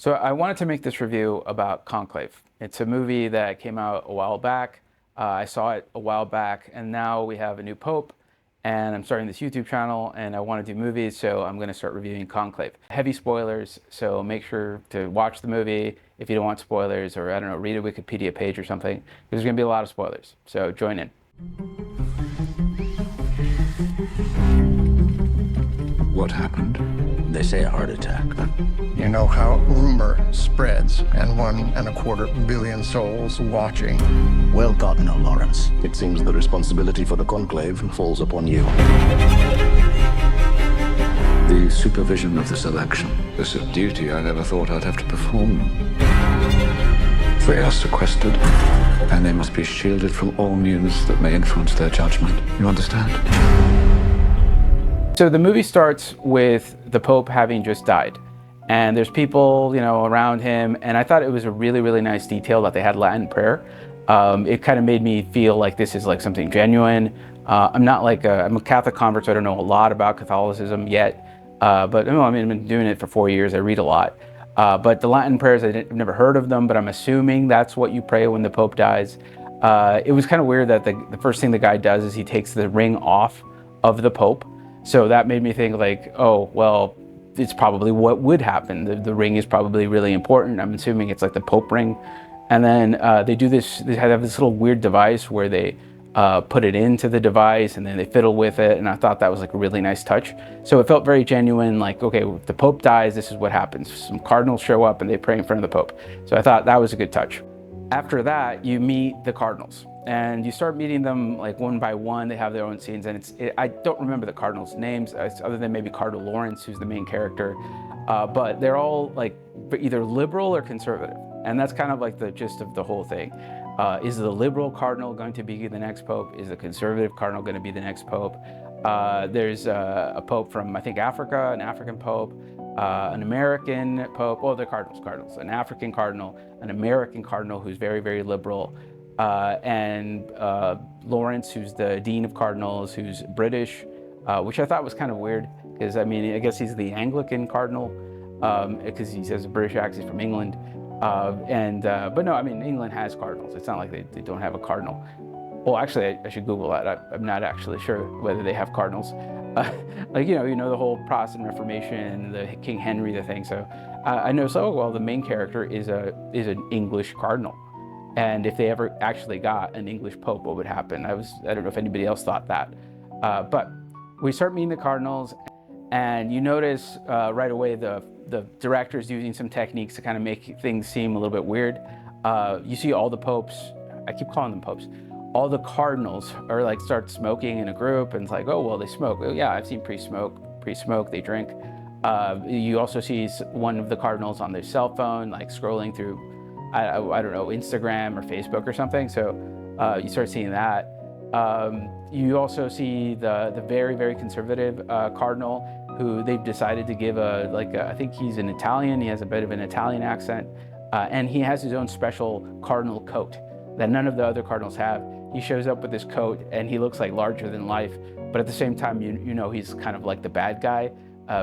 So I wanted to make this review about Conclave. It's a movie that came out a while back. I saw it a while back, and now we have a new pope, and I'm starting this YouTube channel, and I want to do movies, so I'm going to start reviewing Conclave. Heavy spoilers, so make sure to watch the movie if you don't want spoilers, or I don't know, read a Wikipedia page or something. There's going to be a lot of spoilers, so join in. What happened? They say a heart attack. You know how rumor spreads, and 1.25 billion souls watching. Well gotten, Lawrence. It seems the responsibility for the Conclave falls upon you. The supervision of this election is a duty I never thought I'd have to perform. They are sequestered, and they must be shielded from all news that may influence their judgment. You understand? So the movie starts with the Pope having just died, and there's people, around him, and I thought it was a really, really nice detail that they had Latin prayer. It kind of made me feel like this is like something genuine. I'm a Catholic convert, so I don't know a lot about Catholicism yet, but I've been doing it for 4 years. I read a lot, but the Latin prayers, I've never heard of them, but I'm assuming that's what you pray when the Pope dies. It was kind of weird that the first thing the guy does is he takes the ring off of the Pope. So that made me think like, oh, well, it's probably what would happen. The ring is probably really important. I'm assuming it's like the Pope ring. And then they have this little weird device where they put it into the device and then they fiddle with it. And I thought that was like a really nice touch. So it felt very genuine, like, okay, if the Pope dies, this is what happens. Some cardinals show up and they pray in front of the Pope. So I thought that was a good touch. After that, you meet the cardinals. And you start meeting them like one by one. They have their own scenes, and I don't remember the cardinals' names other than maybe Cardinal Lawrence, who's the main character. But they're all like either liberal or conservative, and that's kind of like the gist of the whole thing. Is the liberal cardinal going to be the next pope? Is the conservative cardinal going to be the next pope? There's a pope from, I think, Africa, an African pope, an American pope. Oh, they're cardinals. An African cardinal, an American cardinal who's very, very liberal. And Lawrence, who's the Dean of Cardinals, who's British, which I thought was kind of weird, because I guess he's the Anglican cardinal, because he has a British accent, he's from England. But no, England has cardinals. It's not like they don't have a cardinal. Well, actually, I should Google that. I'm not actually sure whether they have cardinals. The whole Protestant Reformation, the King Henry, the thing. So I know. So well, the main character is an English cardinal. And if they ever actually got an English pope, what would happen? I don't know if anybody else thought that. But we start meeting the cardinals, and you notice right away the director's using some techniques to kind of make things seem a little bit weird. You see all the popes, I keep calling them popes, all the cardinals are like start smoking in a group, and it's like, oh, well, they smoke. Oh, yeah, I've seen pre-smoke, they drink. You also see one of the cardinals on their cell phone, like scrolling through, I don't know, Instagram or Facebook or something. So you start seeing that. You also see the very, very conservative cardinal, who they've decided to give I think he's an Italian. He has a bit of an Italian accent, and he has his own special cardinal coat that none of the other cardinals have. He shows up with this coat, and he looks like larger than life, but at the same time, you know he's kind of like the bad guy,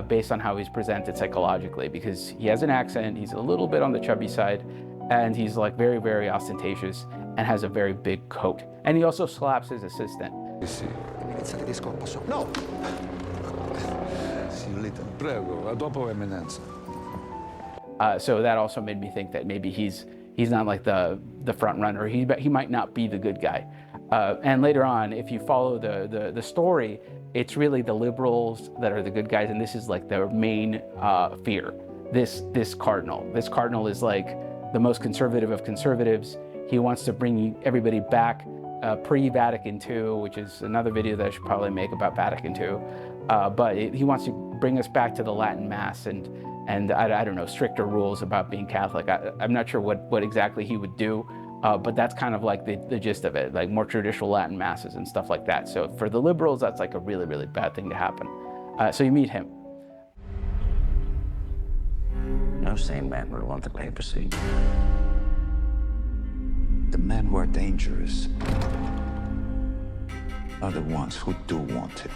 based on how he's presented psychologically, because he has an accent, he's a little bit on the chubby side, and he's like very, very ostentatious and has a very big coat. And he also slaps his assistant. No! Prego, dopo eminenza. So that also made me think that maybe he's not like the front runner. He might not be the good guy. And later on, if you follow the story, it's really the liberals that are the good guys, and this is like their main fear. This cardinal. This cardinal is like the most conservative of conservatives. He wants to bring everybody back pre-Vatican II, which is another video that I should probably make about Vatican II. But he wants to bring us back to the Latin Mass and I don't know, stricter rules about being Catholic. I'm not sure what exactly he would do, but that's kind of like the gist of it, like more traditional Latin Masses and stuff like that. So for the liberals, that's like a really, really bad thing to happen. So you meet him. No sane man would want the papacy. The men who are dangerous are the ones who do want it.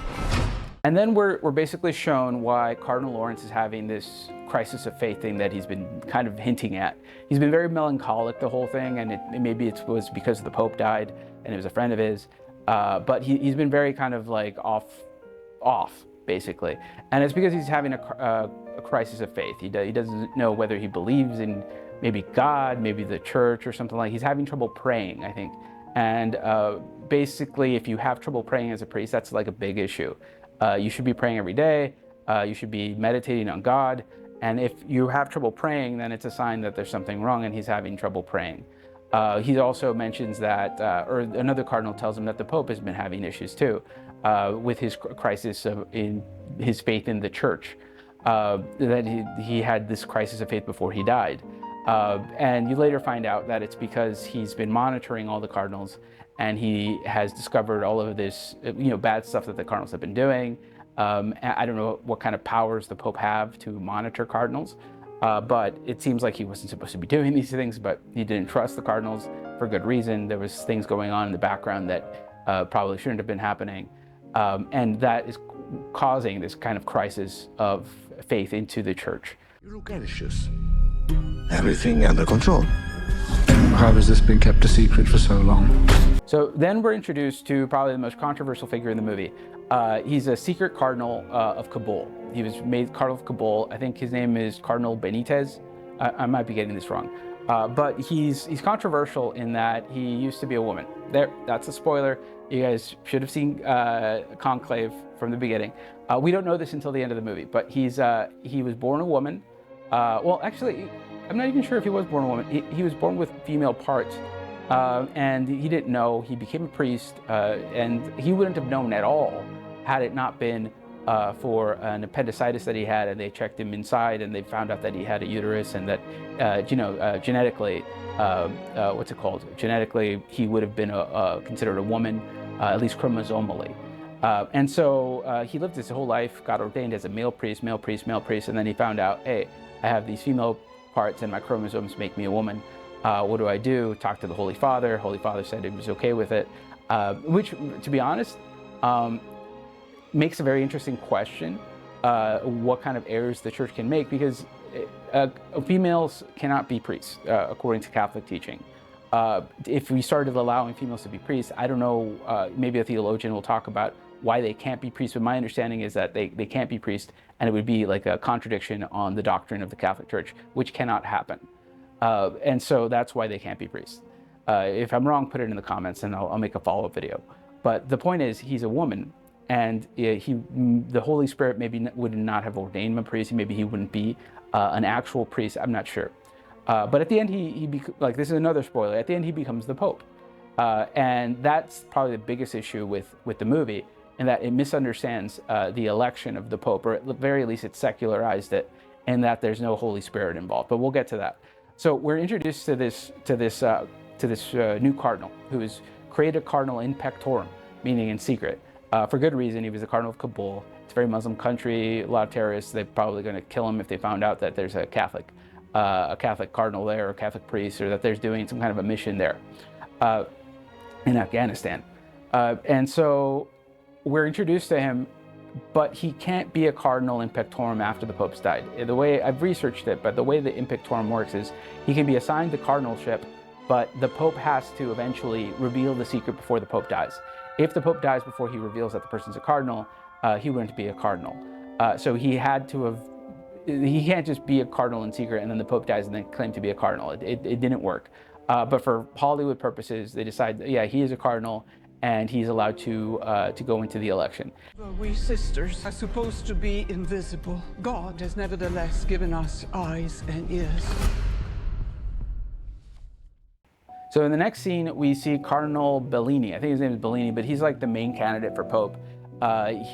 And then we're basically shown why Cardinal Lawrence is having this crisis of faith thing that he's been kind of hinting at. He's been very melancholic the whole thing, and maybe it was because the Pope died and it was a friend of his, but he's been very kind of like off basically, and it's because he's having a crisis of faith. He doesn't know whether he believes in maybe God, maybe the church or something like. He's having trouble praying, I think, and basically if you have trouble praying as a priest, that's like a big issue. You should be praying every day. You should be meditating on God, and if you have trouble praying, then it's a sign that there's something wrong, and he's having trouble praying. He also mentions that, or another cardinal tells him that the Pope has been having issues too, with his crisis in his faith in the church, that he had this crisis of faith before he died. And you later find out that it's because he's been monitoring all the cardinals, and he has discovered all of this, bad stuff that the cardinals have been doing. I don't know what kind of powers the Pope have to monitor cardinals, but it seems like he wasn't supposed to be doing these things, but he didn't trust the cardinals for good reason. There was things going on in the background that probably shouldn't have been happening, and that is causing this kind of crisis of faith into the church. You look anxious. Everything under control. How has this been kept a secret for so long? So then we're introduced to probably the most controversial figure in the movie. He's a secret cardinal of Kabul. He was made Cardinal of Kabul. I think his name is Cardinal Benitez. I might be getting this wrong. But he's controversial in that he used to be a woman. That's a spoiler. You guys should have seen Conclave from the beginning. We don't know this until the end of the movie, but he was born a woman. Well, actually, I'm not even sure if he was born a woman. He was born with female parts, and he didn't know. He became a priest, and he wouldn't have known at all had it not been for an appendicitis that he had, and they checked him inside, and they found out that he had a uterus, and that genetically, what's it called? Genetically, he would have been considered a woman, at least chromosomally. And so he lived his whole life, got ordained as a male priest, and then he found out, hey, I have these female parts and my chromosomes make me a woman. What do I do? Talk to the Holy Father. Holy Father said he was okay with it, which, to be honest, makes a very interesting question, what kind of errors the church can make, because females cannot be priests, according to Catholic teaching. If we started allowing females to be priests, I don't know, maybe a theologian will talk about why they can't be priests, but my understanding is that they can't be priests, and it would be like a contradiction on the doctrine of the Catholic Church, which cannot happen. And so that's why they can't be priests. If I'm wrong, put it in the comments and I'll make a follow-up video. But the point is, he's a woman, and the Holy Spirit maybe would not have ordained him a priest. Maybe he wouldn't be an actual priest. I'm not sure. But at the end, this is another spoiler. At the end, he becomes the Pope, and that's probably the biggest issue with the movie, in that it misunderstands the election of the Pope, or at the very least, it secularized it, and that there's no Holy Spirit involved. But we'll get to that. So we're introduced to this new cardinal, who is created cardinal in pectorum, meaning in secret, for good reason. He was the Cardinal of Kabul. It's a very Muslim country, a lot of terrorists. They're probably going to kill him if they found out that there's a Catholic cardinal there, or a Catholic priest, or that there's doing some kind of a mission there in Afghanistan. And so we're introduced to him, but he can't be a cardinal in pectorum after the Pope's died. The way I've researched it, but the way the in pectorum works is he can be assigned the cardinalship, but the Pope has to eventually reveal the secret before the Pope dies. If the Pope dies before he reveals that the person's a cardinal, he wouldn't be a cardinal. So he can't just be a cardinal in secret and then the Pope dies and then claim to be a cardinal. It didn't work. But for Hollywood purposes, they decide, yeah, he is a cardinal, and he's allowed to go into the election. We sisters are supposed to be invisible. God has nevertheless given us eyes and ears. So in the next scene, we see Cardinal Bellini. I think his name is Bellini, but he's like the main candidate for Pope. I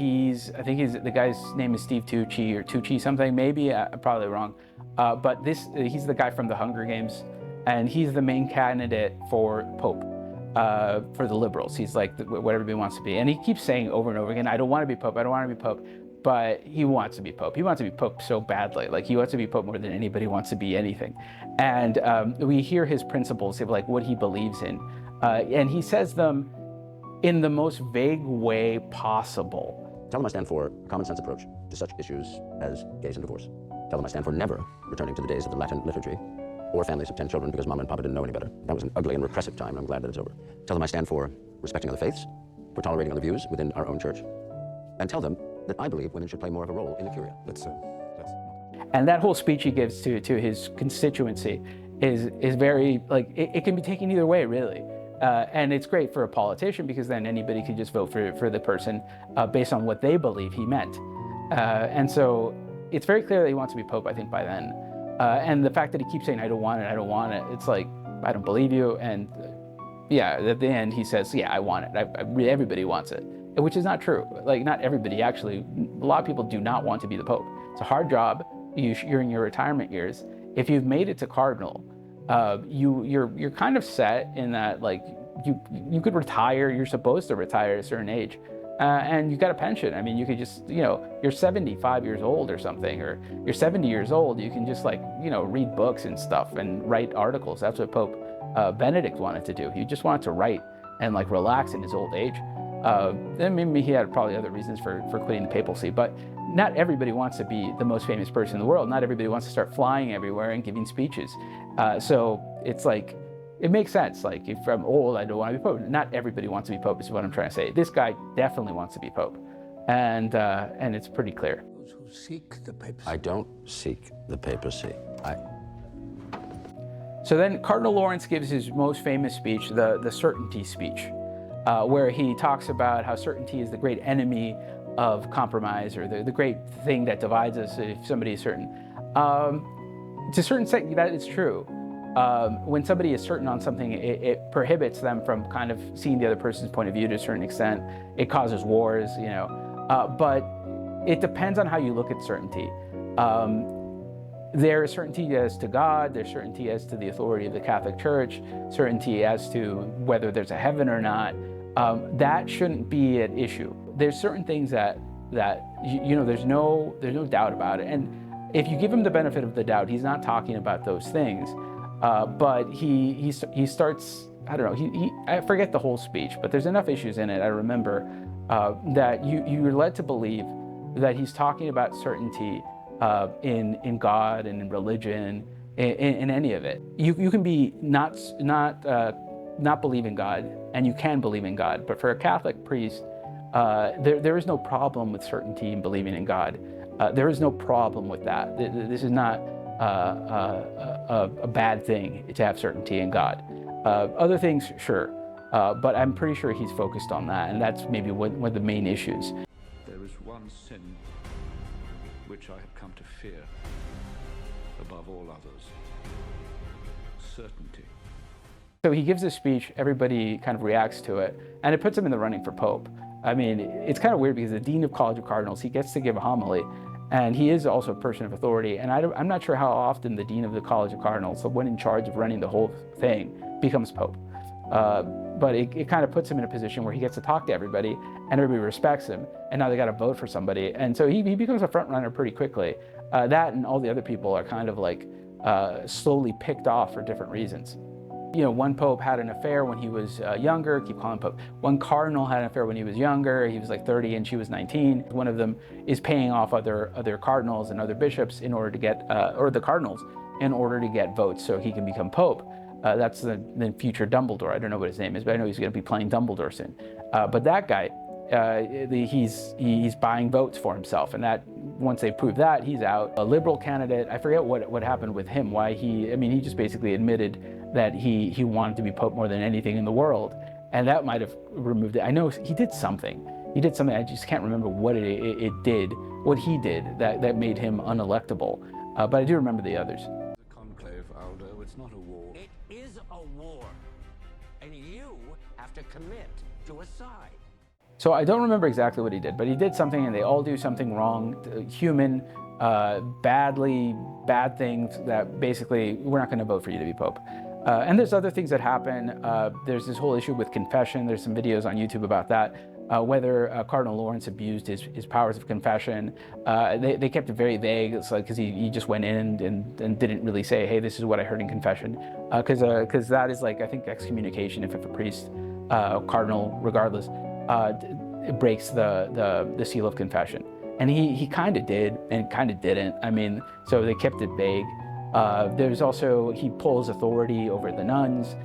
think the guy's name is Steve Tucci or Tucci something, maybe, I'm probably wrong. But he's the guy from the Hunger Games, and he's the main candidate for Pope, for the liberals. He's like what everybody wants to be. And he keeps saying over and over again, I don't want to be Pope, I don't want to be Pope. But he wants to be Pope. He wants to be Pope so badly. Like, he wants to be Pope more than anybody wants to be anything. And we hear his principles, like what he believes in. And he says them in the most vague way possible. Tell them I stand for a common sense approach to such issues as gays and divorce. Tell them I stand for never returning to the days of the Latin liturgy or families of 10 children because Mama and Papa didn't know any better. That was an ugly and repressive time, and I'm glad that it's over. Tell them I stand for respecting other faiths, for tolerating other views within our own church, and tell them that I believe women should play more of a role in the curia. And that whole speech he gives to his constituency is very, like, it can be taken either way, really. And it's great for a politician because then anybody can just vote for the person based on what they believe he meant. And so it's very clear that he wants to be Pope, I think, by then. And the fact that he keeps saying, I don't want it, it's like, I don't believe you. And yeah, at the end he says, yeah, I want it. Everybody wants it, which is not true. Like, not everybody actually. A lot of people do not want to be the Pope. It's a hard job. You're in your retirement years. If you've made it to Cardinal, you're kind of set in that, like, you could retire. You're supposed to retire at a certain age. And you got a pension. I mean, you could just, you're 75 years old or something, or you're 70 years old. You can just, like, read books and stuff and write articles. That's what Pope Benedict wanted to do. He just wanted to write and, like, relax in his old age. Then maybe he had probably other reasons for quitting the papacy, but not everybody wants to be the most famous person in the world. Not everybody wants to start flying everywhere and giving speeches. So it's like, it makes sense. Like, if I'm old, I don't want to be Pope. Not everybody wants to be Pope is what I'm trying to say. This guy definitely wants to be Pope. And it's pretty clear. Those who seek the papacy. I don't seek the papacy. So then Cardinal Lawrence gives his most famous speech, the certainty speech, where he talks about how certainty is the great enemy of compromise, or the great thing that divides us if somebody is certain. To a certain extent, that is true. When somebody is certain on something, it prohibits them from kind of seeing the other person's point of view to a certain extent. It causes wars, but it depends on how you look at certainty. There is certainty as to God, there's certainty as to the authority of the Catholic Church, certainty as to whether there's a heaven or not. That shouldn't be an issue. There's certain things that there's no doubt about it. And if you give him the benefit of the doubt, he's not talking about those things. But he starts, I don't know, I forget the whole speech, but there's enough issues in it, I remember, that you're led to believe that he's talking about certainty in God and in religion, in any of it. You can be not believe in God, and you can believe in God, but for a Catholic priest, there is no problem with certainty in believing in God. There is no problem with that. This is not a bad thing to have certainty in God. Other things, sure, but I'm pretty sure he's focused on that, and that's maybe one of the main issues. There is one sin which I have come to fear above all others: certainty. So he gives a speech, everybody kind of reacts to it, and it puts him in the running for Pope. I mean, it's kind of weird because the Dean of College of Cardinals, he gets to give a homily, and he is also a person of authority. And I'm not sure how often the Dean of the College of Cardinals, the one in charge of running the whole thing, becomes Pope. But it kind of puts him in a position where he gets to talk to everybody, and everybody respects him, and now they got to vote for somebody. And so he becomes a front runner pretty quickly. That and all the other people are kind of like slowly picked off for different reasons. One pope had an affair when he was younger, keep calling pope. One cardinal had an affair when he was younger, he was like 30 and she was 19. One of them is paying off other cardinals and other bishops in order to get, or the cardinals, in order to get votes so he can become pope. That's the future Dumbledore. I don't know what his name is, but I know he's going to be playing Dumbledore soon. But that guy, he's buying votes for himself, and that once they prove that, he's out. A liberal candidate, I forget what happened with him, why he just basically admitted that he wanted to be Pope more than anything in the world, and that might have removed it. I know he did something. I just can't remember what what he did that made him unelectable. But I do remember the others. The conclave, Aldo, it's not a war. It is a war, and you have to commit to a side. So I don't remember exactly what he did, but he did something, and they all do something wrong, human, bad things that basically we're not going to vote for you to be Pope. And there's other things that happen. There's this whole issue with confession. There's some videos on YouTube about that, whether Cardinal Lawrence abused his powers of confession. They kept it very vague. It's like, because he just went in and didn't really say, hey, this is what I heard in confession. Because that is, like, I think, excommunication if a priest, cardinal, regardless, it breaks the seal of confession. And he kind of did and kind of didn't. I mean, so they kept it vague. There's also, he pulls authority over the nuns,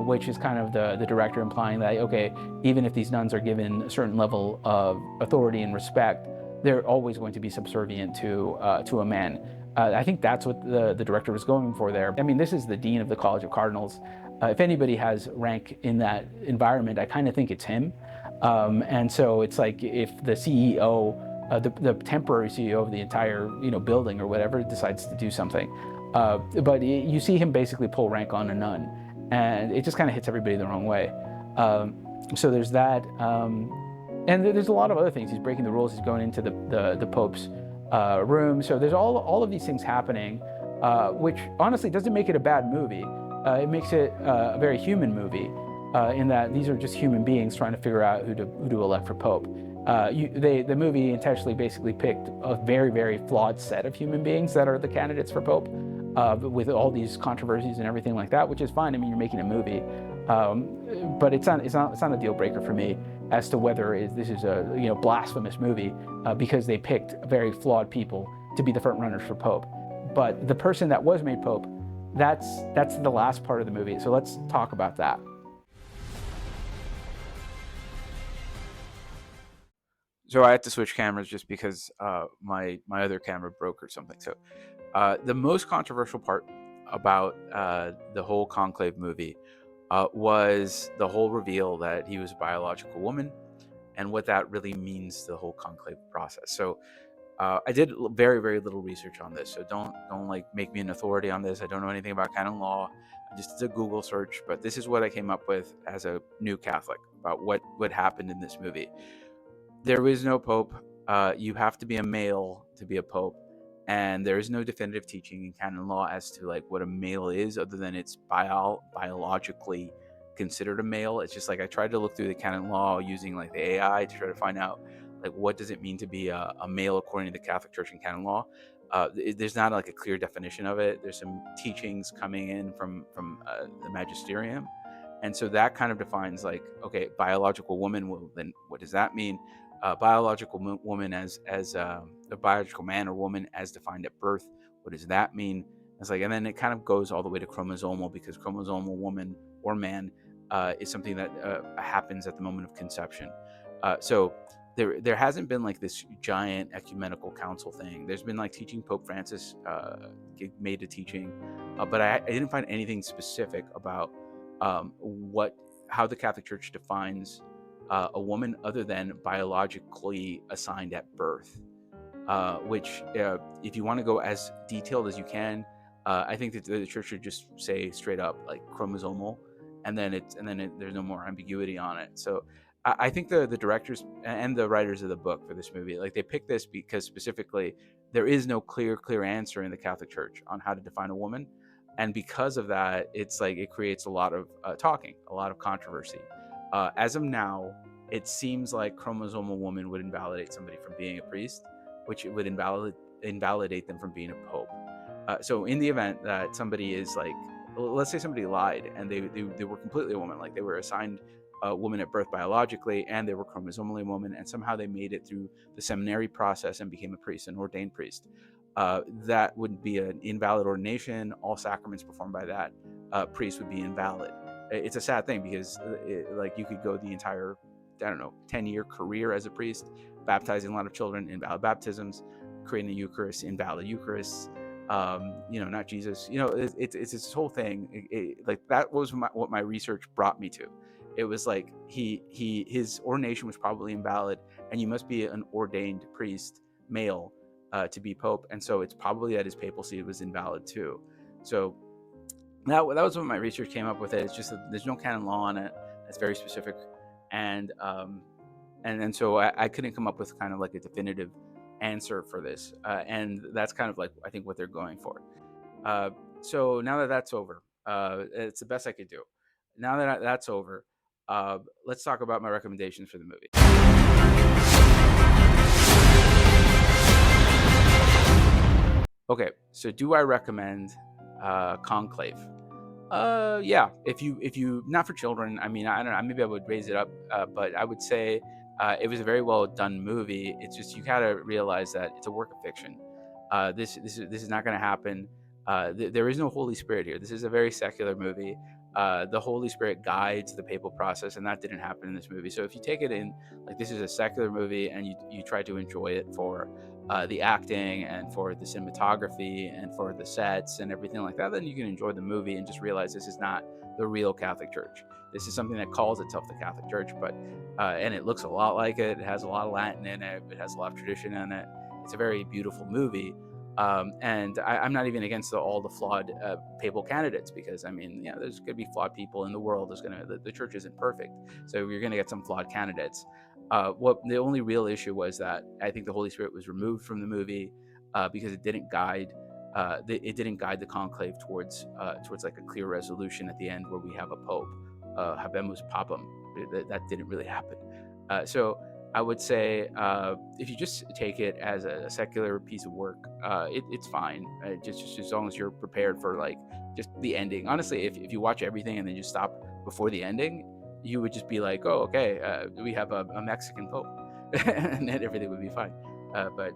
which is kind of the director implying that, okay, even if these nuns are given a certain level of authority and respect, they're always going to be subservient to a man. I think that's what the director was going for there. I mean, this is the dean of the College of Cardinals. If anybody has rank in that environment, I kind of think it's him. And so it's like if the CEO, the temporary CEO of the entire building or whatever decides to do something, but you see him basically pull rank on a nun, and it just kind of hits everybody the wrong way. So there's that, and there's a lot of other things. He's breaking the rules. He's going into the Pope's room. So there's all of these things happening, which honestly doesn't make it a bad movie. It makes it a very human movie, in that these are just human beings trying to figure out who to elect for Pope. The movie intentionally basically picked a very, very flawed set of human beings that are the candidates for Pope, with all these controversies and everything like that, which is fine. I mean, you're making a movie, but it's not a deal breaker for me as to whether this is a blasphemous movie, because they picked very flawed people to be the front runners for Pope. But the person that was made Pope, that's the last part of the movie. So let's talk about that. So I had to switch cameras just because my other camera broke or something. So the most controversial part about the whole Conclave movie was the whole reveal that he was a biological woman and what that really means to the whole Conclave process. So I did very, very little research on this. So don't like make me an authority on this. I don't know anything about canon law. I just did a Google search, but this is what I came up with as a new Catholic about what happened in this movie. There is no pope. You have to be a male to be a pope, and there is no definitive teaching in canon law as to like what a male is, other than it's biologically considered a male. It's just like I tried to look through the canon law using like the AI to try to find out like what does it mean to be a male according to the Catholic Church and canon law. There's not like a clear definition of it. There's some teachings coming in from the magisterium, and so that kind of defines like, okay, biological woman. Well, then what does that mean? Biological woman as a biological man or woman as defined at birth. What does that mean? It's like, and then it kind of goes all the way to chromosomal, because chromosomal woman or man is something that happens at the moment of conception. So there hasn't been like this giant ecumenical council thing. There's been like teaching. Pope Francis made a teaching, but I didn't find anything specific about how the Catholic Church defines a woman other than biologically assigned at birth, which if you want to go as detailed as you can, I think that the church should just say straight up like chromosomal, and then there's no more ambiguity on it. So I think the directors and the writers of the book for this movie, like they picked this because specifically there is no clear answer in the Catholic Church on how to define a woman, and because of that, it's like it creates a lot of talking, a lot of controversy. As of now, it seems like chromosomal woman would invalidate somebody from being a priest, which it would invalidate them from being a pope. So in the event that somebody is like, let's say somebody lied and they were completely a woman, like they were assigned a woman at birth biologically and they were chromosomally a woman, and somehow they made it through the seminary process and became a priest, an ordained priest, that would be an invalid ordination. All sacraments performed by that priest would be invalid. It's a sad thing because like you could go the entire 10-year career as a priest, baptizing a lot of children, invalid baptisms, creating the Eucharist, invalid Eucharists, not Jesus. It's this whole thing. Like that was what my research brought me to. It was like his ordination was probably invalid, and you must be an ordained priest, male, to be pope, and so it's probably that his papacy was invalid too. So that was what my research came up with. It's just that there's no canon law on it. It's very specific, and so I couldn't come up with kind of like a definitive answer for this, and that's kind of like I think what they're going for. So now that that's over, it's the best I could do. Now that that's over, let's talk about my recommendations for the movie. Okay, so do I recommend Conclave? Yeah, if you not for children. I mean, I don't know. Maybe I would raise it up, but I would say It was a very well done movie. It's just you gotta realize that it's a work of fiction. This is not going to happen. There is no Holy Spirit here. This is a very secular movie. The Holy Spirit guides the papal process, and that didn't happen in this movie. So if you take it in like this is a secular movie, and you try to enjoy it for the acting and for the cinematography and for the sets and everything like that, then you can enjoy the movie and just realize this is not the real Catholic Church. This is something that calls itself the Catholic Church, but and it looks a lot like it. It has a lot of Latin in it. It has a lot of tradition in it. It's a very beautiful movie. And I'm not even against all the flawed papal candidates, because I mean, there's going to be flawed people in the world. The church isn't perfect, so you're going to get some flawed candidates. What the only real issue was that I think the Holy Spirit was removed from the movie because it didn't guide. It didn't guide the conclave towards like a clear resolution at the end where we have a pope, Habemus Papam. That didn't really happen. So I would say if you just take it as a secular piece of work, it's fine. Just as long as you're prepared for like just the ending. Honestly, if you watch everything and then just stop before the ending, you would just be like, oh, okay, we have a Mexican pope, and then everything would be fine. But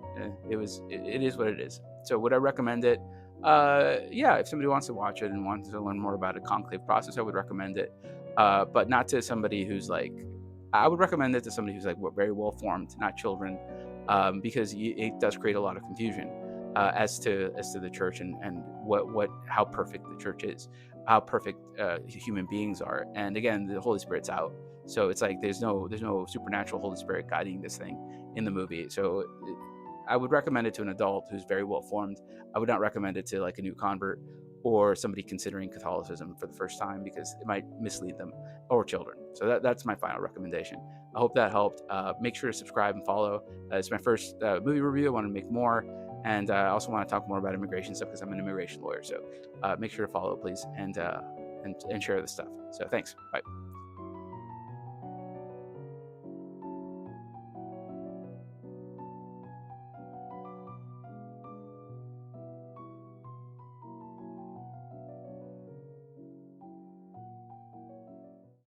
it is what it is. So would I recommend it? Yeah, if somebody wants to watch it and wants to learn more about a conclave process, I would recommend it. But not to somebody who's like, I would recommend it to somebody who's like very well formed, not children, because it does create a lot of confusion as to the church and how perfect the church is, how perfect human beings are. And again, the Holy Spirit's out, so it's like there's no supernatural Holy Spirit guiding this thing in the movie. So I would recommend it to an adult who's very well formed. I would not recommend it to like a new convert or somebody considering Catholicism for the first time, because it might mislead them, or children. So that's my final recommendation. I hope that helped. Make sure to subscribe and follow. It's my first movie review. I want to make more, and I also want to talk more about immigration stuff because I'm an immigration lawyer. So make sure to follow, please, and share this stuff. So thanks. Bye.